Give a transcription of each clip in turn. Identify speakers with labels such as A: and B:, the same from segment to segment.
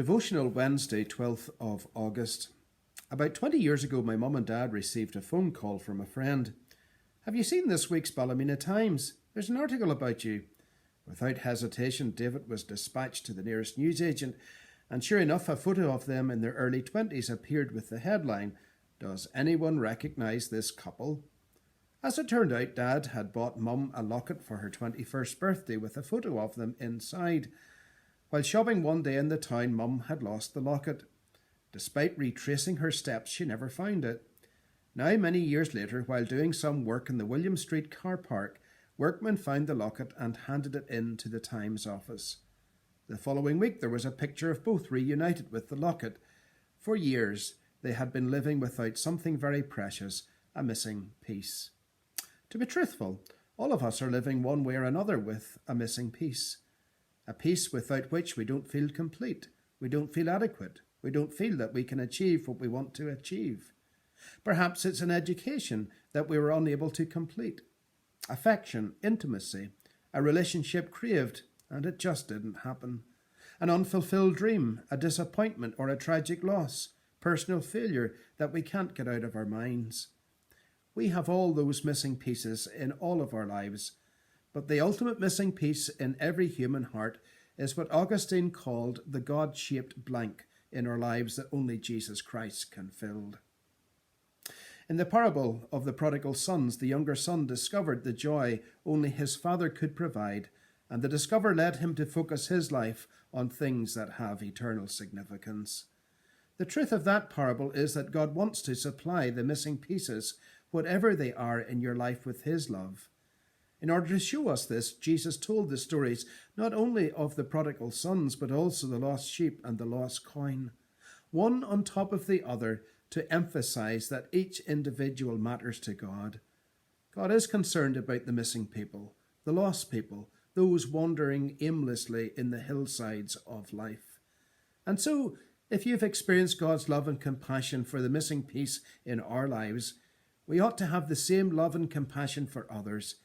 A: Devotional Wednesday, 12th of August. About 20 years ago, my mum and dad received a phone call from a friend. "Have you seen this week's Ballymena Times? There's an article about you." Without hesitation, David was dispatched to the nearest newsagent, and sure enough, a photo of them in their early 20s appeared with the headline, "Does anyone recognise this couple?" As it turned out, Dad had bought Mum a locket for her 21st birthday with a photo of them inside. While shopping one day in the town, Mum had lost the locket. Despite retracing her steps, she never found it. Now, many years later, while doing some work in the William Street car park, workmen found the locket and handed it in to the Times office. The following week, there was a picture of both reunited with the locket. For years, they had been living without something very precious, a missing piece. To be truthful, all of us are living one way or another with a missing piece. A piece without which we don't feel complete, we don't feel adequate, we don't feel that we can achieve what we want to achieve. Perhaps it's an education that we were unable to complete, affection, intimacy, a relationship craved and it just didn't happen, an unfulfilled dream, a disappointment or a tragic loss, personal failure that we can't get out of our minds. We have all those missing pieces in all of our lives. But the ultimate missing piece in every human heart is what Augustine called the God-shaped blank in our lives that only Jesus Christ can fill. In the parable of the prodigal sons, the younger son discovered the joy only his father could provide, and the discover led him to focus his life on things that have eternal significance. The truth of that parable is that God wants to supply the missing pieces, whatever they are in your life, with his love. In order to show us this, Jesus told the stories not only of the prodigal sons, but also the lost sheep and the lost coin, one on top of the other, to emphasize that each individual matters to God. God is concerned about the missing people, the lost people, those wandering aimlessly in the hillsides of life. And so, if you've experienced God's love and compassion for the missing piece in our lives, we ought to have the same love and compassion for others.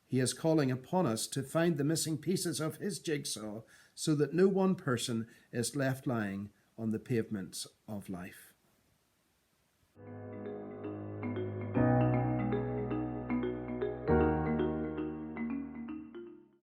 A: He is calling upon us to find the missing pieces of his jigsaw so that no one person is left lying on the pavements of life.